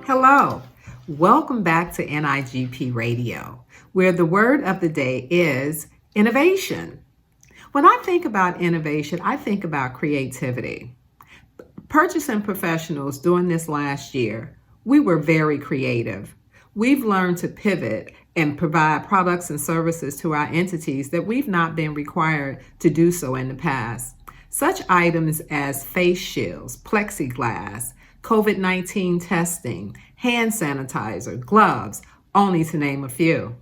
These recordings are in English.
Hello, welcome back to NIGP Radio, where the word of the day is innovation. When I think about innovation, I think about creativity. Purchasing professionals during this last year, we were very creative. We've learned to pivot and provide products and services to our entities that we've not been required to do so in the past. Such items as face shields, plexiglass, COVID 19 testing, hand sanitizer, gloves, only to name a few.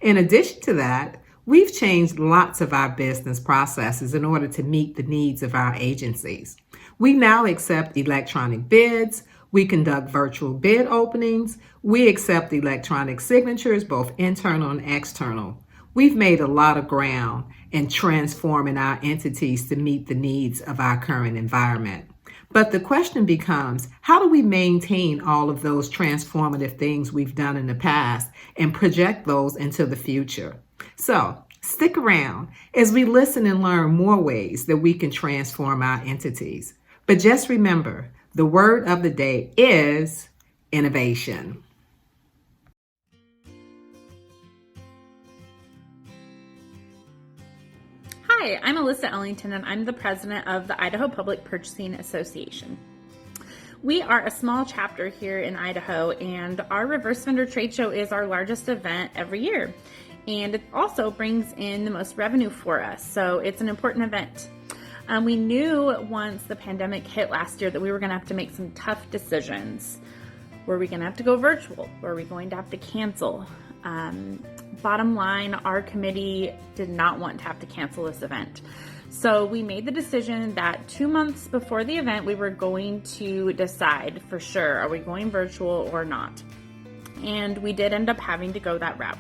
In addition to that, we've changed lots of our business processes in order to meet the needs of our agencies. We now accept electronic bids. We conduct virtual bid openings. We accept electronic signatures, both internal and external. We've made a lot of ground in transforming our entities to meet the needs of our current environment. But the question becomes, how do we maintain all of those transformative things we've done in the past and project those into the future? So stick around as we listen and learn more ways that we can transform our entities. But just remember, the word of the day is innovation. Hi, I'm Alyssa Ellington, and I'm the president of the Idaho Public Purchasing Association. We are a small chapter here in Idaho, and our reverse vendor trade show is our largest event every year. And it also brings in the most revenue for us, so it's an important event. We knew once the pandemic hit last year that we were going to have to make some tough decisions. Were we going to have to go virtual? Were we going to have to cancel? Bottom line, our committee did not want to have to cancel this event. So we made the decision that 2 months before the event, we were going to decide for sure, are we going virtual or not? And we did end up having to go that route.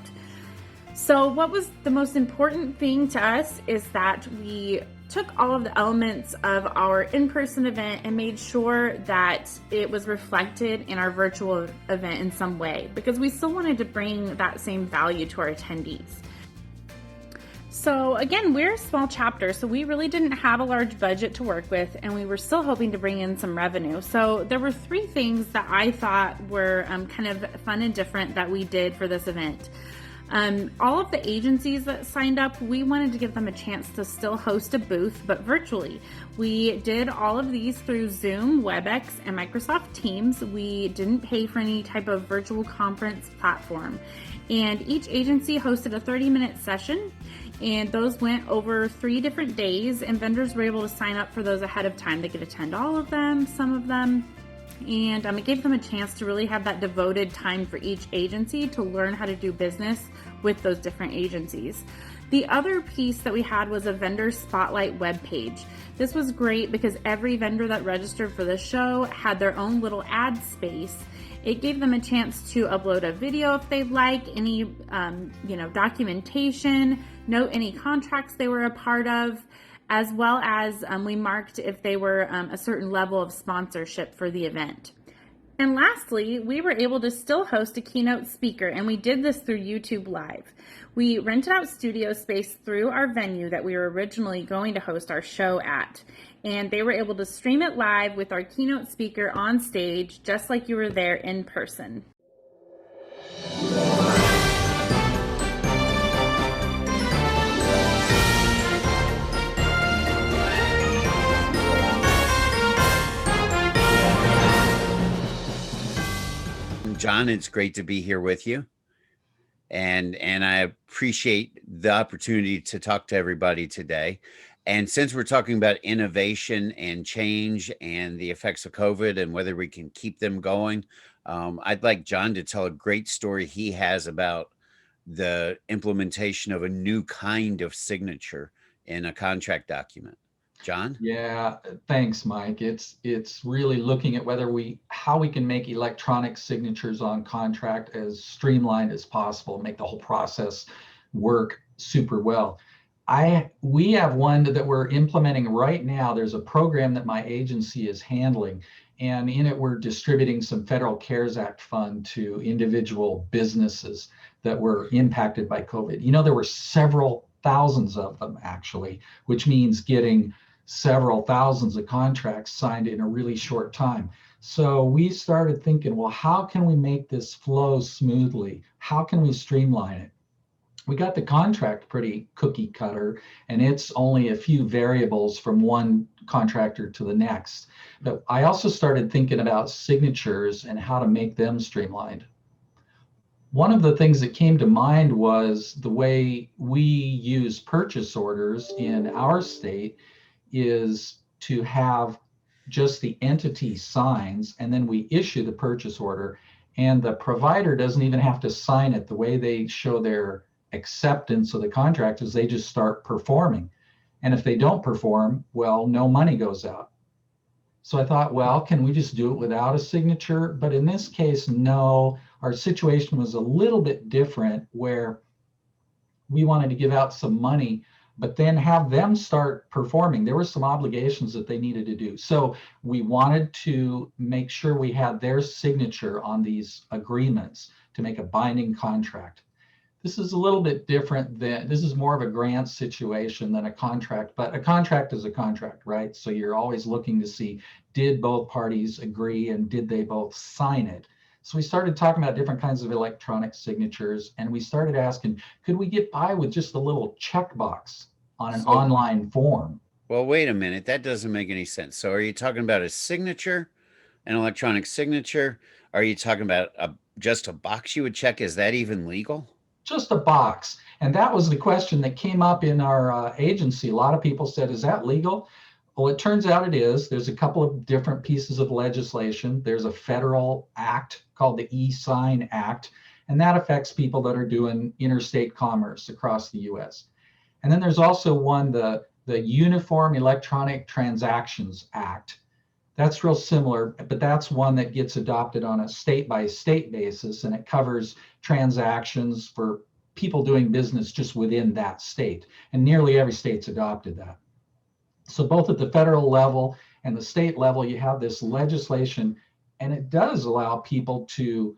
So what was the most important thing to us is that we took all of the elements of our in-person event and made sure that it was reflected in our virtual event in some way, because we still wanted to bring that same value to our attendees. So again, we're a small chapter, so we really didn't have a large budget to work with, and we were still hoping to bring in some revenue. So there were 3 things that I thought were kind of fun and different that we did for this event. All of the agencies that signed up, we wanted to give them a chance to still host a booth, but virtually. We did all of these through Zoom, WebEx, and Microsoft Teams. We didn't pay for any type of virtual conference platform. And each agency hosted a 30-minute session, and those went over 3 different days, and vendors were able to sign up for those ahead of time. They could attend all of them, some of them. And it gave them a chance to really have that devoted time for each agency to learn how to do business with those different agencies. The other piece that we had was a vendor spotlight webpage. This was great because every vendor that registered for the show had their own little ad space. It gave them a chance to upload a video if they'd like, any documentation, note any contracts they were a part of, as well as we marked if they were a certain level of sponsorship for the event. And lastly, we were able to still host a keynote speaker, and we did this through YouTube Live. We rented out studio space through our venue that we were originally going to host our show at, and they were able to stream it live with our keynote speaker on stage, just like you were there in person. John, it's great to be here with you. And I appreciate the opportunity to talk to everybody today. And since we're talking about innovation and change and the effects of COVID and whether we can keep them going, I'd like John to tell a great story he has about the implementation of a new kind of signature in a contract document. John? Yeah, thanks, Mike. It's really looking at how we can make electronic signatures on contract as streamlined as possible, make the whole process work super well. We have one that we're implementing right now. There's a program that my agency is handling, and in it we're distributing some Federal CARES Act fund to individual businesses that were impacted by COVID. There were several thousands of them actually, which means getting several thousands of contracts signed in a really short time. So we started thinking, well, how can we make this flow smoothly? How can we streamline it? We got the contract pretty cookie cutter, and it's only a few variables from one contractor to the next. But I also started thinking about signatures and how to make them streamlined. One of the things that came to mind was the way we use purchase orders in our state is to have just the entity signs, and then we issue the purchase order, and the provider doesn't even have to sign it. The way they show their acceptance of the contract is they just start performing. And if they don't perform, well, no money goes out. So I thought, well, can we just do it without a signature? But in this case, no. Our situation was a little bit different where we wanted to give out some money, but then have them start performing. There were some obligations that they needed to do. So we wanted to make sure we had their signature on these agreements to make a binding contract. This is a little bit different this is more of a grant situation than a contract, but a contract is a contract, right? So you're always looking to see, did both parties agree and did they both sign it? So we started talking about different kinds of electronic signatures, and we started asking, could we get by with just a little checkbox on an online form? Well, wait a minute. That doesn't make any sense. So are you talking about a signature, an electronic signature? Are you talking about just a box you would check? Is that even legal? Just a box. And that was the question that came up in our agency. A lot of people said, is that legal? Well, it turns out it is. There's a couple of different pieces of legislation. There's a federal act called the E-Sign Act, and that affects people that are doing interstate commerce across the US. And then there's also one, the Uniform Electronic Transactions Act. That's real similar, but that's one that gets adopted on a state by state basis, and it covers transactions for people doing business just within that state. And nearly every state's adopted that. So both at the federal level and the state level, you have this legislation, and it does allow people to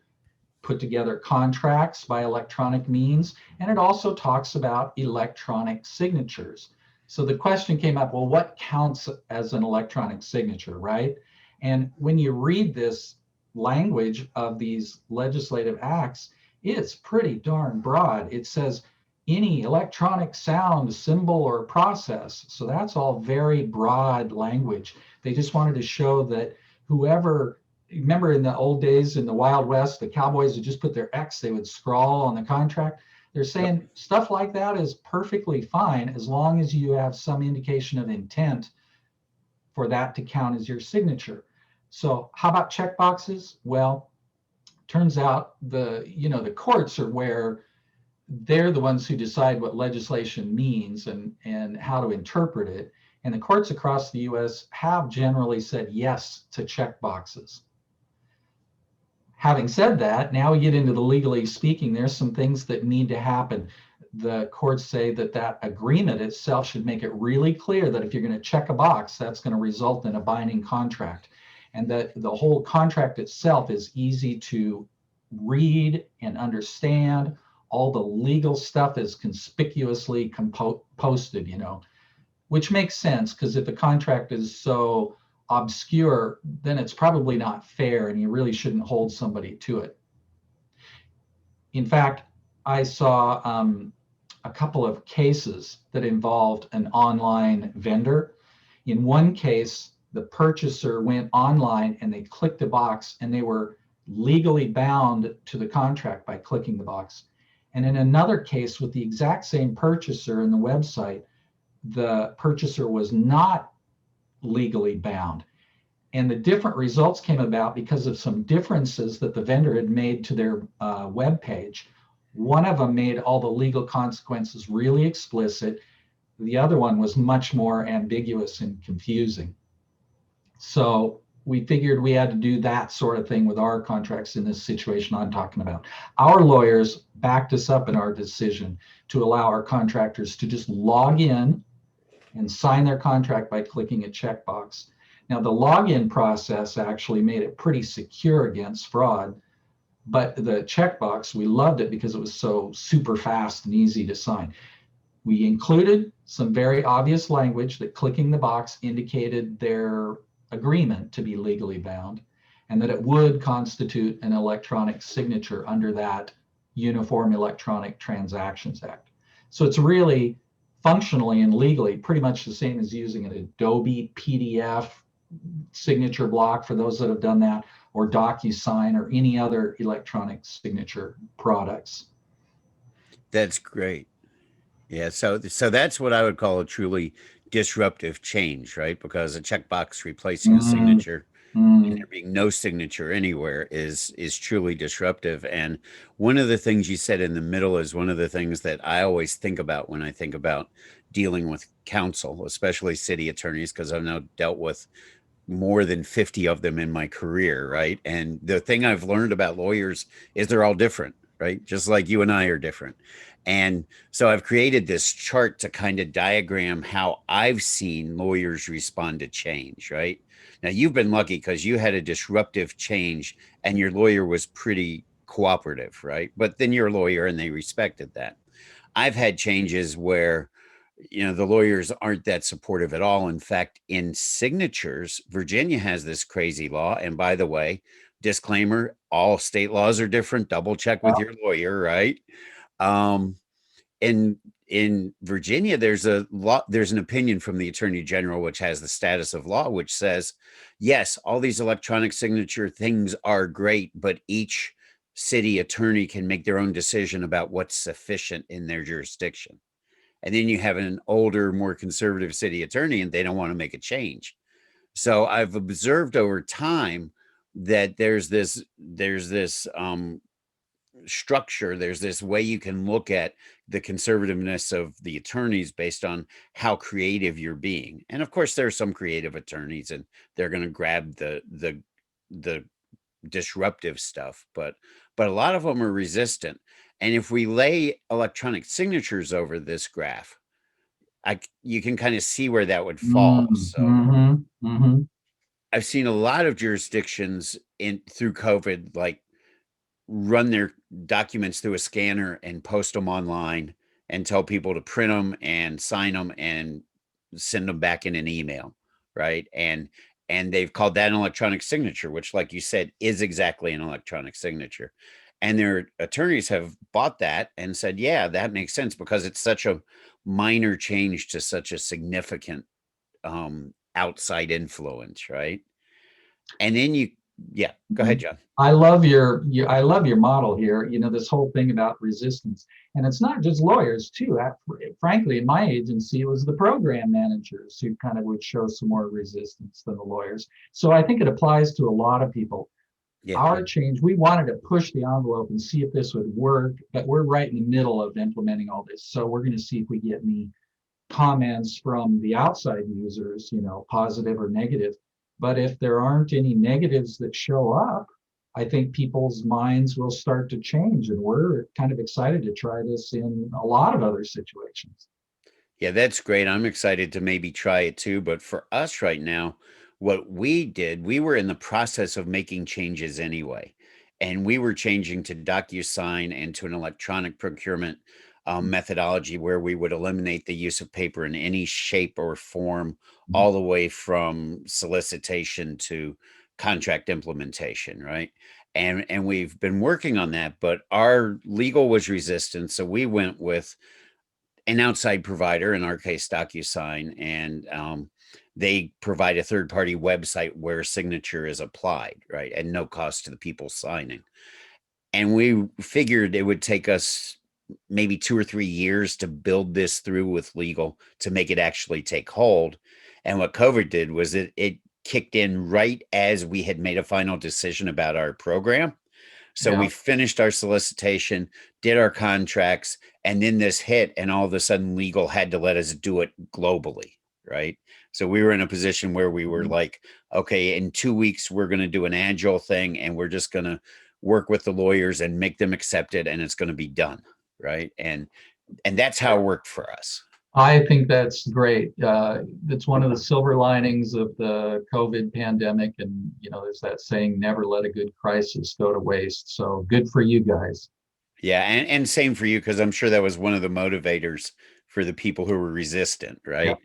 put together contracts by electronic means. And it also talks about electronic signatures. So the question came up, well, what counts as an electronic signature, right? And when you read this language of these legislative acts, it's pretty darn broad. It says any electronic sound, symbol, or process. So that's all very broad language. They just wanted to show that whoever, remember in the old days in the Wild West, the cowboys would just put their X, they would scrawl on the contract. They're saying stuff like that is perfectly fine as long as you have some indication of intent for that to count as your signature. So how about check boxes? Well, turns out the courts are where they're the ones who decide what legislation means and how to interpret it. And the courts across the US have generally said yes to check boxes. Having said that, now we get into the legally speaking, there's some things that need to happen. The courts say that that agreement itself should make it really clear that if you're going to check a box, that's going to result in a binding contract. And that the whole contract itself is easy to read and understand. All the legal stuff is conspicuously posted, which makes sense because if a contract is so obscure, then it's probably not fair and you really shouldn't hold somebody to it. In fact, I saw a couple of cases that involved an online vendor. In one case, the purchaser went online and they clicked a box and they were legally bound to the contract by clicking the box. And in another case with the exact same purchaser in the website, the purchaser was not legally bound. And the different results came about because of some differences that the vendor had made to their web page. One of them made all the legal consequences really explicit. The other one was much more ambiguous and confusing. So we figured we had to do that sort of thing with our contracts in this situation I'm talking about. Our lawyers backed us up in our decision to allow our contractors to just log in and sign their contract by clicking a checkbox. Now, the login process actually made it pretty secure against fraud, but the checkbox, we loved it because it was so super fast and easy to sign. We included some very obvious language that clicking the box indicated their agreement to be legally bound. and that it would constitute an electronic signature under that Uniform Electronic Transactions Act. So it's really functionally and legally pretty much the same as using an Adobe PDF signature block for those that have done that, or DocuSign, or any other electronic signature products. That's great. Yeah, so that's what I would call a truly disruptive change, right? Because a checkbox replacing a signature and there being no signature anywhere is truly disruptive. And one of the things you said in the middle is one of the things that I always think about when I think about dealing with counsel, especially city attorneys, because I've now dealt with more than 50 of them in my career, right? And the thing I've learned about lawyers is they're all different, right? Just like you and I are different. And so I've created this chart to kind of diagram how I've seen lawyers respond to change, right? Now, you've been lucky because you had a disruptive change and your lawyer was pretty cooperative, right? But then you're a lawyer and they respected that. I've had changes where the lawyers aren't that supportive at all. In fact, in signatures, Virginia has this crazy law. And by the way, disclaimer, all state laws are different. Double check with your lawyer, right? Um, in Virginia, there's an opinion from the Attorney General, which has the status of law, which says, yes, all these electronic signature things are great, but each city attorney can make their own decision about what's sufficient in their jurisdiction. And then you have an older, more conservative city attorney, and they don't want to make a change. So I've observed over time that there's this structure, there's this way you can look at the conservativeness of the attorneys based on how creative you're being. And of course, there are some creative attorneys, and they're going to grab the disruptive stuff, but a lot of them are resistant. And if we lay electronic signatures over this graph, you can kind of see where that would fall. So I've seen a lot of jurisdictions through COVID, like run their documents through a scanner and post them online and tell people to print them and sign them and send them back in an email, right? And they've called that an electronic signature, which, like you said, is exactly an electronic signature. And their attorneys have bought that and said, yeah, that makes sense because it's such a minor change to such a significant outside influence, right? And then go ahead, John. I love your model here. This whole thing about resistance, and it's not just lawyers too. Frankly, in my agency, it was the program managers who kind of would show some more resistance than the lawyers. So I think it applies to a lot of people. Yeah. Our change, we wanted to push the envelope and see if this would work, but we're right in the middle of implementing all this. So we're going to see if we get any comments from the outside users, positive or negative. But if there aren't any negatives that show up, I think people's minds will start to change. And we're kind of excited to try this in a lot of other situations. Yeah, that's great. I'm excited to maybe try it too. But for us right now, what we did, we were in the process of making changes anyway. And we were changing to DocuSign and to an electronic procurement methodology where we would eliminate the use of paper in any shape or form, all the way from solicitation to contract implementation, right? And we've been working on that, but our legal was resistant. So we went with an outside provider, in our case, DocuSign, and they provide a third-party website where signature is applied, right? And no cost to the people signing. And we figured it would take us maybe 2 or 3 years to build this through with legal to make it actually take hold. And what COVID did was it kicked in right as we had made a final decision about our program. So we finished our solicitation, did our contracts, and then this hit, and all of a sudden legal had to let us do it globally, right? So we were in a position where we were like, okay, in 2 weeks, we're going to do an agile thing, and we're just going to work with the lawyers and make them accept it, and it's going to be done, right? And that's how it worked for us. I think that's great. That's one of the silver linings of the COVID pandemic. And, there's that saying, never let a good crisis go to waste. So good for you guys. Yeah. And same for you, because I'm sure that was one of the motivators for the people who were resistant, right?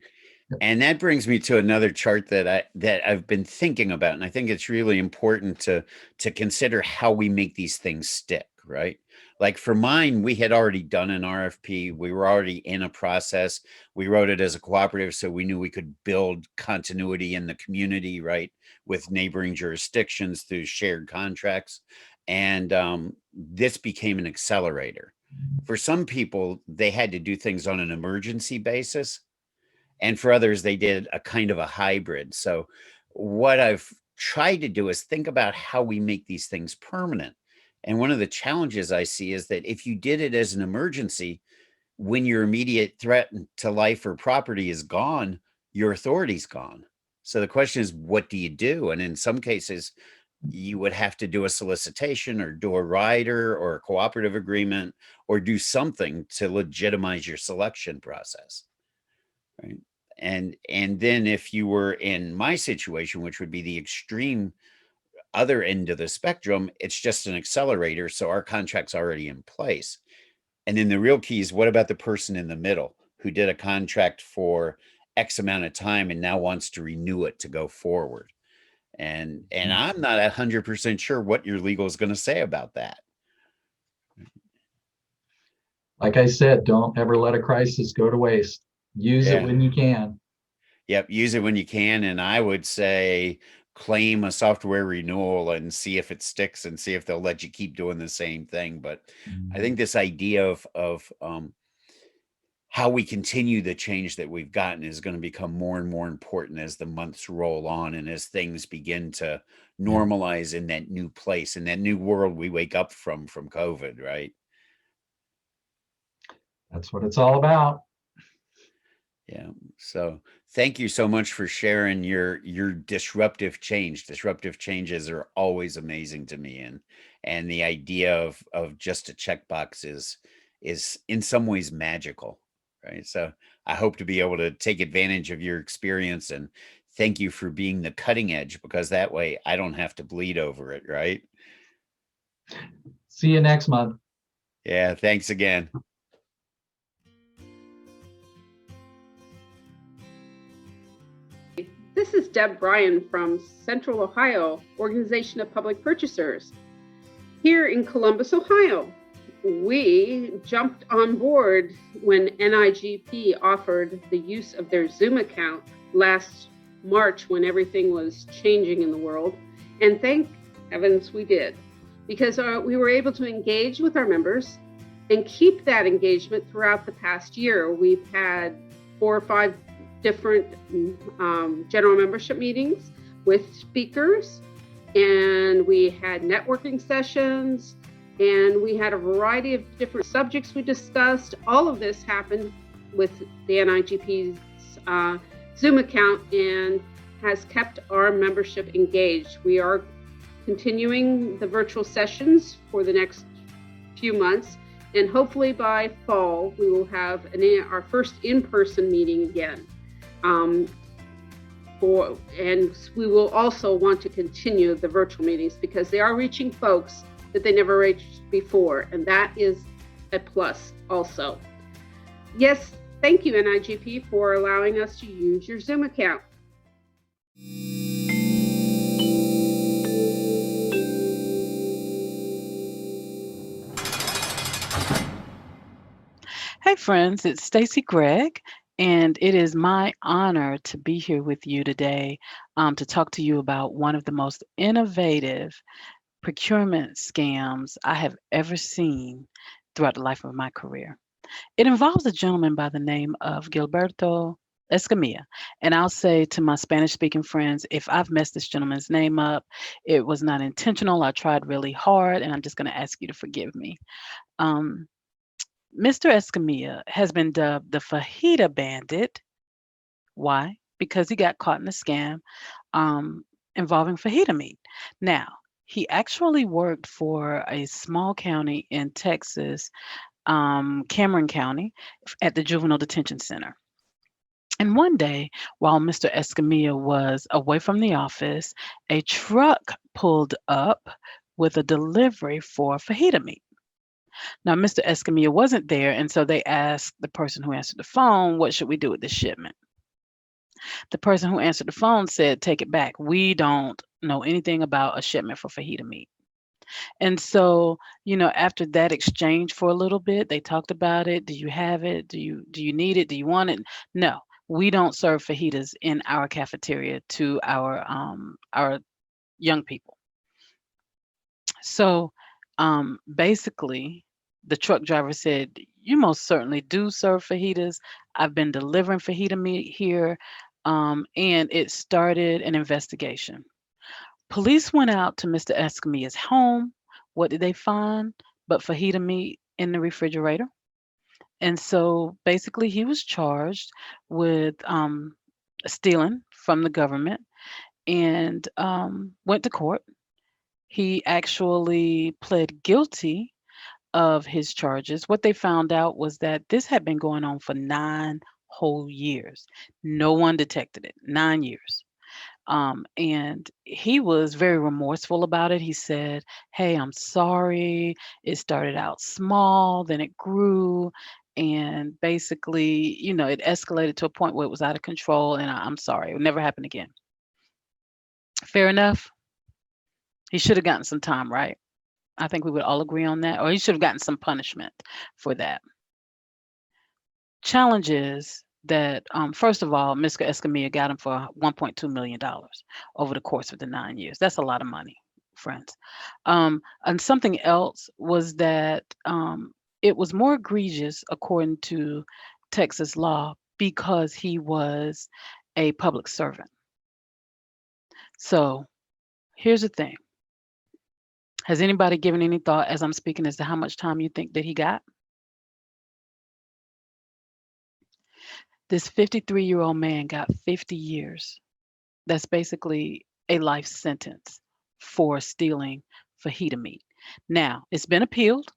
And that brings me to another chart that I've been thinking about, and I think it's really important to consider how we make these things stick, right? Like for mine, we had already done an RFP. We were already in a process. We wrote it as a cooperative, so we knew we could build continuity in the community, right, with neighboring jurisdictions through shared contracts. And this became an accelerator. For some people, they had to do things on an emergency basis, and for others they did a kind of a hybrid. So what I've tried to do is think about how we make these things permanent. And one of the challenges I see is that if you did it as an emergency, when your immediate threat to life or property is gone, your authority's gone. So the question is, what do you do? And in some cases, you would have to do a solicitation or do a rider or a cooperative agreement or do something to legitimize your selection process. Right. And then if you were in my situation, which would be the extreme other end of the spectrum, it's just an accelerator. So our contract's already in place. And then the real key is, what about the person in the middle who did a contract for X amount of time and now wants to renew it to go forward? And I'm not 100% sure what your legal is going to say about that. Like I said, don't ever let a crisis go to waste. Use it when you can. Yep, use it when you can. And I would say claim a software renewal and see if it sticks and see if they'll let you keep doing the same thing. But I think this idea of how we continue the change that we've gotten is going to become more and more important as the months roll on and as things begin to normalize in that new place, in that new world we wake up from COVID, right? That's what it's all about. Yeah. So thank you so much for sharing your disruptive change. Disruptive changes are always amazing to me. And the idea of just a checkbox is in some ways magical. Right. So I hope to be able to take advantage of your experience, and thank you for being the cutting edge, because that way I don't have to bleed over it. Right. See you next month. Yeah. Thanks again. This is Deb Bryan from Central Ohio Organization of Public Purchasers. Here in Columbus, Ohio, we jumped on board when NIGP offered the use of their Zoom account last March when everything was changing in the world. And thank heavens we did, because we were able to engage with our members and keep that engagement throughout the past year. We've had 4 or 5 different general membership meetings with speakers, and we had networking sessions, and we had a variety of different subjects we discussed. All of this happened with the NIGP's Zoom account and has kept our membership engaged. We are continuing the virtual sessions for the next few months, and hopefully by fall we will have our first in-person meeting again. And we will also want to continue the virtual meetings because they are reaching folks that they never reached before, and that is a plus also. Yes, thank you NIGP for allowing us to use your Zoom account. Hey friends, it's Stacy Gregg, and it is my honor to be here with you today to talk to you about one of the most innovative procurement scams I have ever seen throughout the life of my career. It involves a gentleman by the name of Gilberto Escamilla. And I'll say to my Spanish-speaking friends, if I've messed this gentleman's name up, it was not intentional. I tried really hard, and I'm just going to ask you to forgive me. Mr. Escamilla has been dubbed the Fajita Bandit. Why? Because he got caught in a scam involving fajita meat. Now, he actually worked for a small county in Texas, Cameron County, at the Juvenile Detention Center. And one day, while Mr. Escamilla was away from the office, a truck pulled up with a delivery for fajita meat. Now, Mr. Escamilla wasn't there, and so they asked the person who answered the phone, what should we do with this shipment? The person who answered the phone said, "Take it back. We don't know anything about a shipment for fajita meat." And so, after that exchange for a little bit, they talked about it. Do you have it? Do you need it? Do you want it? No, we don't serve fajitas in our cafeteria to our young people. So, basically, the truck driver said, "You most certainly do serve fajitas. I've been delivering fajita meat here." And it started an investigation. Police went out to Mr. Escamilla's home. What did they find? But fajita meat in the refrigerator. And so basically, he was charged with stealing from the government and went to court. He actually pled guilty of his charges. What they found out was that this had been going on for 9 whole years. No one detected it. 9 years. And he was very remorseful about it. He said, "Hey, I'm sorry. It started out small, then it grew. And basically, it escalated to a point where it was out of control. And I'm sorry. It would never happen again." Fair enough. He should have gotten some time, right? I think we would all agree on that. Or he should have gotten some punishment for that. Challenge is that, first of all, Mr. Escamilla got him for $1.2 million over the course of the 9 years. That's a lot of money, friends. And something else was that it was more egregious, according to Texas law, because he was a public servant. So here's the thing. Has anybody given any thought as I'm speaking as to how much time you think that he got? This 53-year-old man got 50 years. That's basically a life sentence for stealing fajita meat. Now, it's been appealed.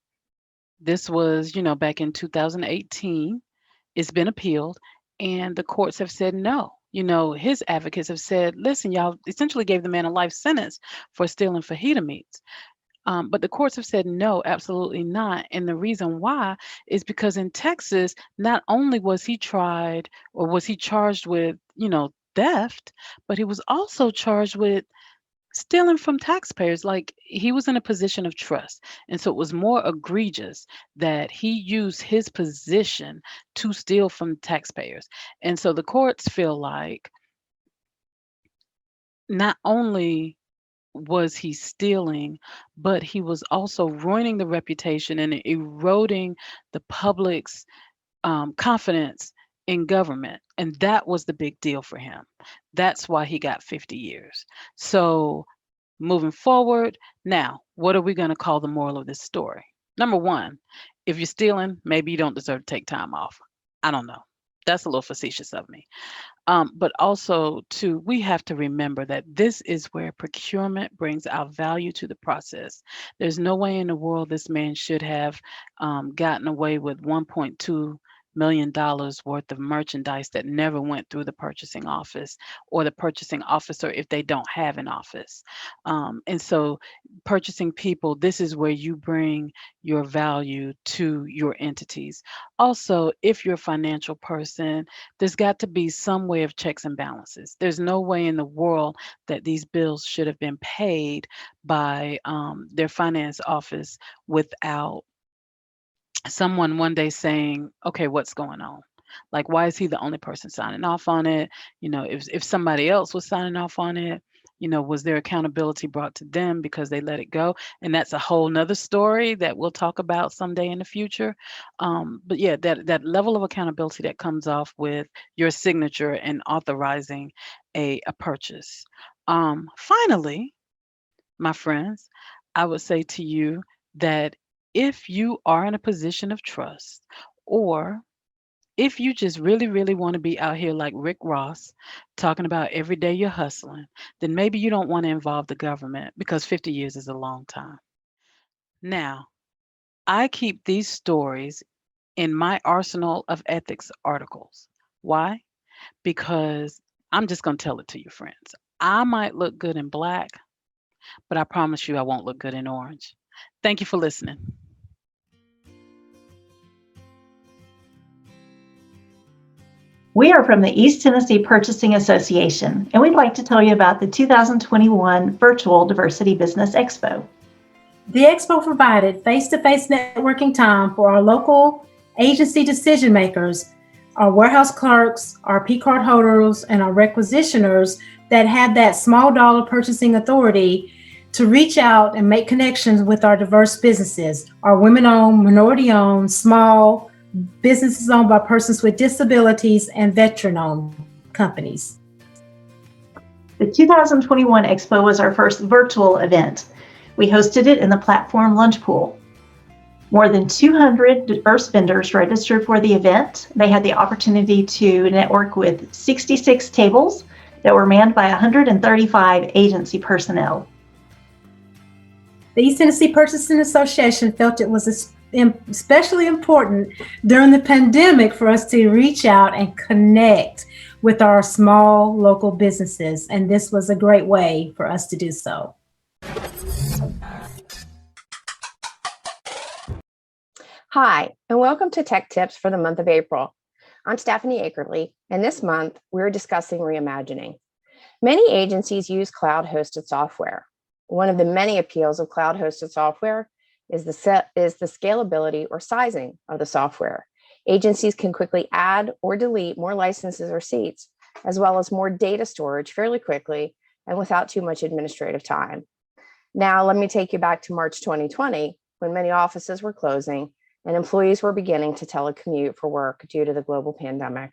This was, back in 2018. It's been appealed, and the courts have said no. His advocates have said, "Listen, y'all essentially gave the man a life sentence for stealing fajita meats." But the courts have said no, absolutely not. And the reason why is because in Texas, not only was he tried or was he charged with, theft, but he was also charged with stealing from taxpayers. Like, he was in a position of trust. And so it was more egregious that he used his position to steal from taxpayers. And so the courts feel like not only was he stealing, but he was also ruining the reputation and eroding the public's confidence in government. And that was the big deal for him. That's why he got 50 years. So, moving forward, now, what are we going to call the moral of this story? Number one, if you're stealing, maybe you don't deserve to take time off. I don't know. That's a little facetious of me. But also, too, we have to remember that this is where procurement brings our value to the process. There's no way in the world this man should have gotten away with $1.2 million worth of merchandise that never went through the purchasing office or the purchasing officer if they don't have an office. And so, purchasing people, this is where you bring your value to your entities. Also, if you're a financial person, there's got to be some way of checks and balances. There's no way in the world that these bills should have been paid by their finance office without someone one day saying, "Okay, what's going on?" Like, why is he the only person signing off on it? If somebody else was signing off on it, was there accountability brought to them because they let it go? And that's a whole nother story that we'll talk about someday in the future. But yeah, that level of accountability that comes off with your signature and authorizing a purchase. Finally, my friends, I would say to you that if you are in a position of trust, or if you just really, really want to be out here like Rick Ross, talking about every day you're hustling, then maybe you don't want to involve the government because 50 years is a long time. Now, I keep these stories in my arsenal of ethics articles. Why? Because I'm just going to tell it to you, friends. I might look good in black, but I promise you I won't look good in orange. Thank you for listening. We are from the East Tennessee Purchasing Association, and we'd like to tell you about the 2021 Virtual Diversity Business Expo. The expo provided face-to-face networking time for our local agency decision makers, our warehouse clerks, our P-card holders, and our requisitioners that had that small dollar purchasing authority to reach out and make connections with our diverse businesses, our women-owned, minority-owned, small businesses owned by persons with disabilities, and veteran-owned companies. The 2021 Expo was our first virtual event. We hosted it in the platform lunch pool. More than 200 diverse vendors registered for the event. They had the opportunity to network with 66 tables that were manned by 135 agency personnel. The East Tennessee Purchasing Association felt it was especially important during the pandemic for us to reach out and connect with our small local businesses, and this was a great way for us to do so. Hi, and welcome to Tech Tips for the month of April. I'm Stephanie Akerley, and this month we're discussing reimagining. Many agencies use cloud-hosted software. One of the many appeals of cloud-hosted software is the scalability or sizing of the software. Agencies can quickly add or delete more licenses or seats, as well as more data storage fairly quickly and without too much administrative time. Now, let me take you back to March 2020, when many offices were closing and employees were beginning to telecommute for work due to the global pandemic.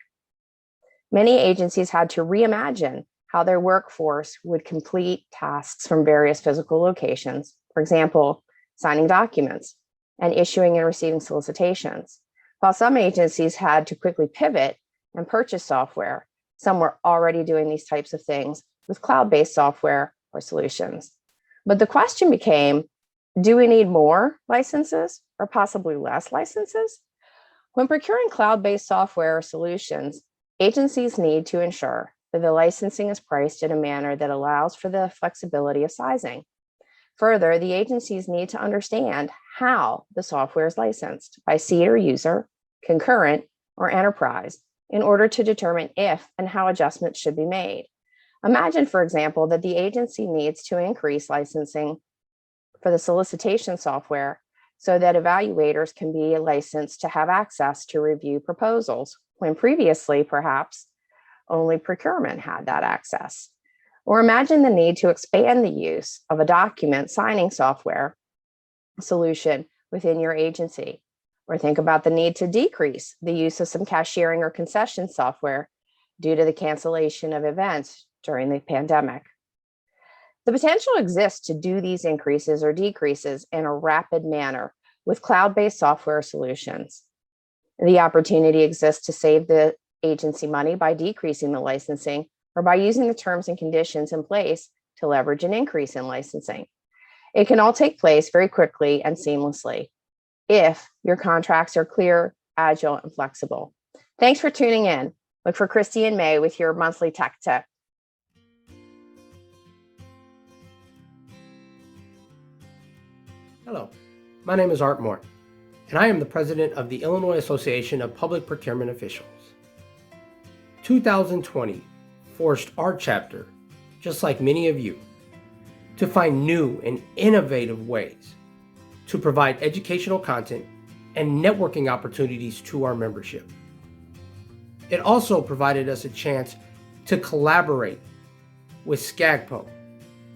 Many agencies had to reimagine how their workforce would complete tasks from various physical locations. For example, signing documents and issuing and receiving solicitations. While some agencies had to quickly pivot and purchase software, some were already doing these types of things with cloud-based software or solutions. But the question became, do we need more licenses or possibly less licenses? When procuring cloud-based software or solutions, agencies need to ensure that the licensing is priced in a manner that allows for the flexibility of sizing. Further, the agencies need to understand how the software is licensed by seat or user, concurrent, or enterprise in order to determine if and how adjustments should be made. Imagine, for example, that the agency needs to increase licensing for the solicitation software so that evaluators can be licensed to have access to review proposals, when previously, perhaps, only procurement had that access. Or imagine the need to expand the use of a document signing software solution within your agency. Or think about the need to decrease the use of some cashiering or concession software due to the cancellation of events during the pandemic. The potential exists to do these increases or decreases in a rapid manner with cloud-based software solutions. The opportunity exists to save the agency money by decreasing the licensing or by using the terms and conditions in place to leverage an increase in licensing. It can all take place very quickly and seamlessly if your contracts are clear, agile, and flexible. Thanks for tuning in. Look for Christy and May with your monthly tech tip. Hello, my name is Art Moore, and I am the president of the Illinois Association of Public Procurement Officials. 2020 forced our chapter, just like many of you, to find new and innovative ways to provide educational content and networking opportunities to our membership. It also provided us a chance to collaborate with SCAGPO.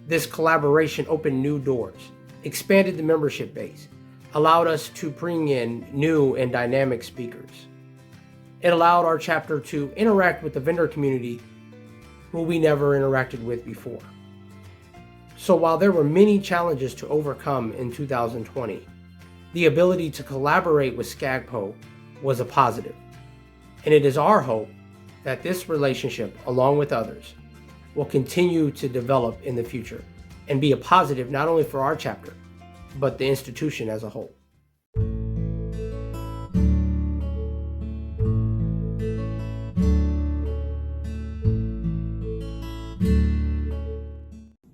This collaboration opened new doors, expanded the membership base, allowed us to bring in new and dynamic speakers. It allowed our chapter to interact with the vendor community who we never interacted with before. So while there were many challenges to overcome in 2020, the ability to collaborate with SCAGPO was a positive. And it is our hope that this relationship, along with others, will continue to develop in the future and be a positive not only for our chapter, but the institution as a whole.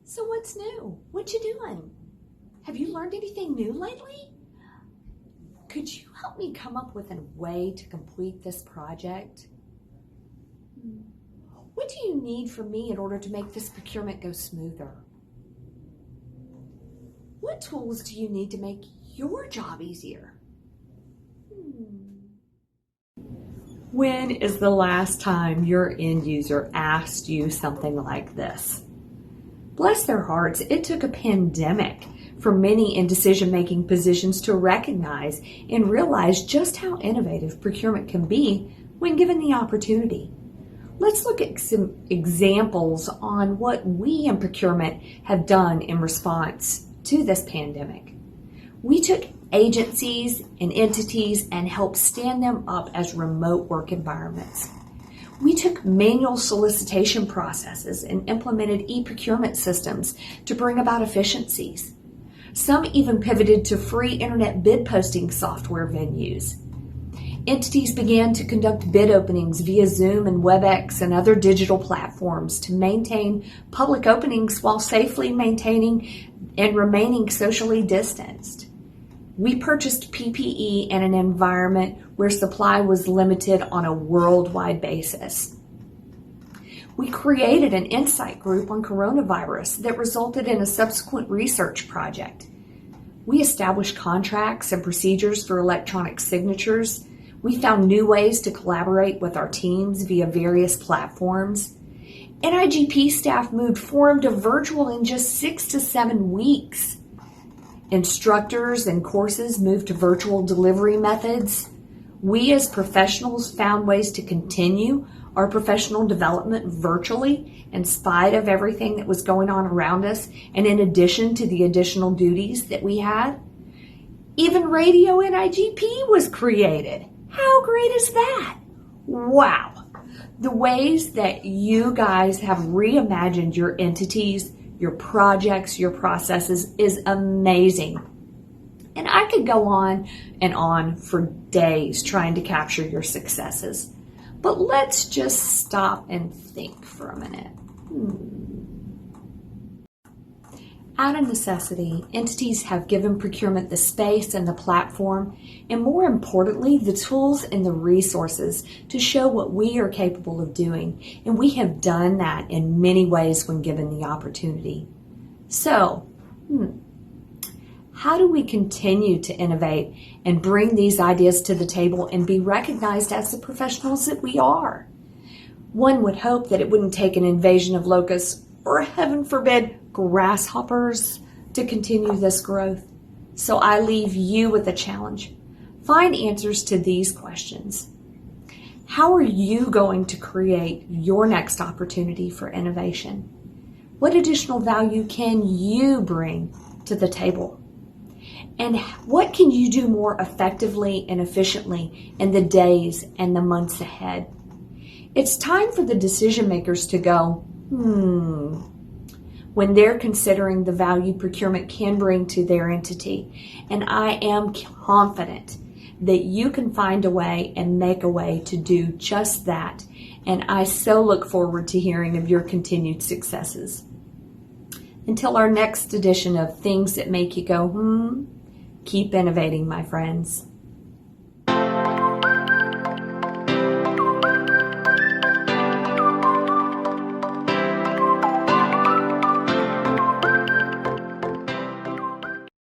So what's new? What you doing? Have you learned anything new lately? Could you help me come up with a way to complete this project? What do you need from me in order to make this procurement go smoother? What tools do you need to make your job easier? When is the last time your end user asked you something like this? Bless their hearts, it took a pandemic for many in decision-making positions to recognize and realize just how innovative procurement can be when given the opportunity. Let's look at some examples on what we in procurement have done in response to this pandemic. We took agencies and entities and helped stand them up as remote work environments. We took manual solicitation processes and implemented e-procurement systems to bring about efficiencies. Some even pivoted to free internet bid posting software venues. Entities began to conduct bid openings via Zoom and WebEx and other digital platforms to maintain public openings while safely maintaining and remaining socially distanced. We purchased PPE in an environment where supply was limited on a worldwide basis. We created an insight group on coronavirus that resulted in a subsequent research project. We established contracts and procedures for electronic signatures. We found new ways to collaborate with our teams via various platforms. NIGP staff moved forum to virtual in just 6 to 7 weeks. Instructors and courses moved to virtual delivery methods. We as professionals found ways to continue our professional development virtually in spite of everything that was going on around us and in addition to the additional duties that we had. Even Radio NIGP was created. How great is that? Wow. The ways that you guys have reimagined your entities, your projects, your processes is amazing. And I could go on and on for days trying to capture your successes. But let's just stop and think for a minute. Out of necessity, entities have given procurement the space and the platform, and more importantly, the tools and the resources to show what we are capable of doing. And we have done that in many ways when given the opportunity. So, how do we continue to innovate and bring these ideas to the table and be recognized as the professionals that we are? One would hope that it wouldn't take an invasion of locusts or, heaven forbid, grasshoppers to continue this growth. So I leave you with a challenge. Find answers to these questions. How are you going to create your next opportunity for innovation? What additional value can you bring to the table? And what can you do more effectively and efficiently in the days and the months ahead? It's time for the decision makers to go, when they're considering the value procurement can bring to their entity. And I am confident that you can find a way and make a way to do just that. And I so look forward to hearing of your continued successes. Until our next edition of Things That Make You Go, keep innovating, my friends.